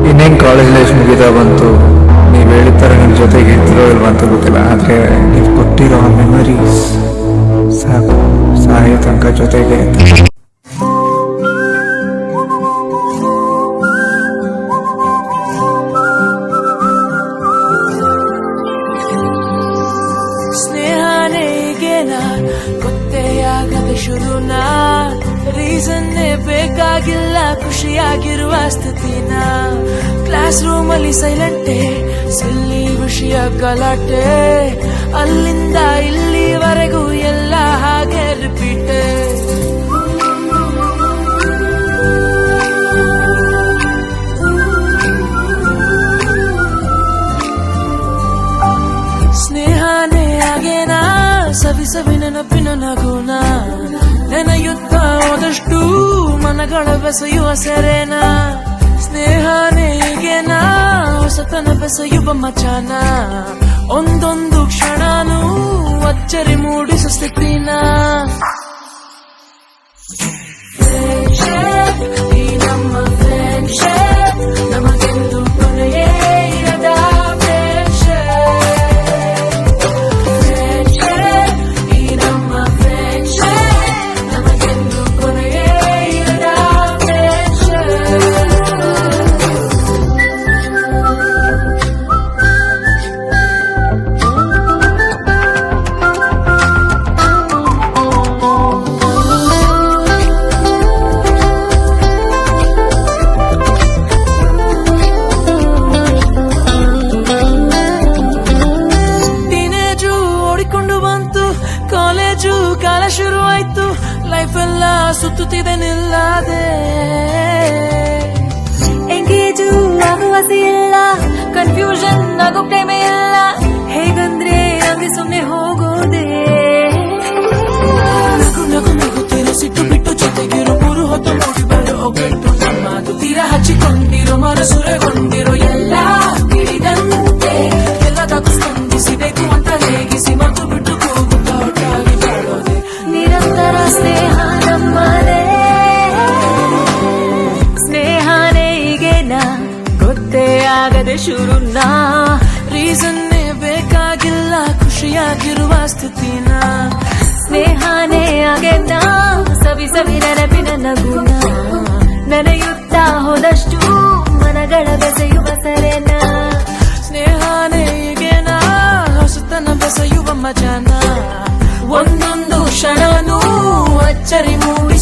ಇನ್ನೇನು college life ಮುಗಿತಾ ಬಂತು. ನೀವು ಹೇಳಿದ ಥರ ನಿಮ್ಮ ಜೊತೆಗೆ ಇರ್ತಿರೋ ಇಲ್ವ ಅಂತ ಗೊತ್ತಿಲ್ಲ, ಆದರೆ ನೀವು ಕೊಟ್ಟಿರೋ ಮೆಮರೀಸ್ ಸಾಕು, ಸಾಯೋ ತನಕ ಜೊತೆಗೆ. ಗೊತ್ತೇಯಾಗದೆ ಶುರುನಾ, ರೀಸನ್ನೇ ಬೇಕಾಗಿಲ್ಲ ಖುಷಿಯಾಗಿರುವ ಸ್ಥಿತಿನ. ಕ್ಲಾಸ್ ರೂಮಲ್ಲಿ ಸೈಲೆಂಟೆ, ಸಿಲ್ಲಿ ವಿಷಯ ಗಲಾಟೆ, ಅಲ್ಲಿಂದ ಇಲ್ಲಿವರೆಗೂ ಎಲ್ಲ ಹಾಗೆ ರಿಪೀಟೆ. ಸ್ನೇಹನೇ ಆಗೇನಾ ಸವಿ ಸವಿ ನೆನಪಿನ ನಗುನ, ನೆನೆಯುತ್ತ ಹೋದಷ್ಟು ಮನಗಳ ಬೆಸೆಯುವ ಸೆರೆನ. ಸ್ನೇಹನೇ ಈಗೇನಾ ಹೊಸತನ ಬೆಸೆಯುವ ಮಚಾನ, ಒಂದೊಂದು ಕ್ಷಣನೂ ಅಚ್ಚರಿ ಮೂಡಿಸೋ ಸ್ಥಿತಿನ. ಈ ನಮ್ಮ ಫ್ರೆಂಡ್ಶಿಪ್ ನಮಗೆಂದು ಕೊನೆಯೇ ಇರದ ಕಾಲ ಶುರುವಾಯ್ತು, ಲೈಫ್ ಎಲ್ಲ ಸುತ್ತುತ್ತಿದೆ ನಿಲ್ಲದೆ. ಎಂಗೇಜು ಆಗುವಾಸಿ ಇಲ್ಲ, ಕನ್ಫ್ಯೂಷನ್ ಆಗೋ ಟೈಮೇ ಇಲ್ಲ, ಹೇಗಂದ್ರೆ ಹಂಗೆ ಸುಮ್ನೆ ಹೋಗೋದೆ. ನಗು ನಗು ನಗುತ್ತಿರೋ ಸಿಟ್ಟು ಬಿಟ್ಟು ಜೊತೆಗಿರೋ ಮೂರು ಹೊತ್ತು ಮೂಡಿ ಬರೋ ಒಗ್ಗಟ್ಟು ನಮ್ಮದು. ತೀರ ಹಚ್ಚಿಕೊಂಡಿರೋ ಮನಸುರೆಗೊಂಡಿರೋ ಎಲ್ಲ ತಿಳಿದಂತೆ, ಎಲ್ಲದಕ್ಕೂ ಸ್ಪಂದಿಸಿಬೇಕು ಅಂತ ರೇಗಿಸಿ ಮತ್ತು ಬಿಟ್ಟು ನಿರಂತರ ಸ್ನೇಹ ನಮ್ಮನೆ. ಸ್ನೇಹನೇ ಈಗೇನ ಗೊತ್ತೇ ಆಗದೆ ಶುರುನ, ರೀಸನ್ನೇ ಬೇಕಾಗಿಲ್ಲ ಖುಷಿಯಾಗಿರುವ ಸ್ಥಿತಿನ. ಸ್ನೇಹನೇ ಆಗೇನ ಸವಿ ಸವಿ ನೆನಪಿನ ನಗುನ, ನೆನೆಯುತ್ತ ಹೋದಷ್ಟು ಮನಗಳ ಬೆಸೆಯುವ ಸೆರೆನ. ಸ್ನೇಹನೇ ಈಗೇನ ಹೊಸತನ ಬೆಸೆಯುವ ಮಜಾನ, ಒಂದೊಂದು ಕ್ಷಣನೂ ಅಚ್ಚರಿ ಮೂಡಿ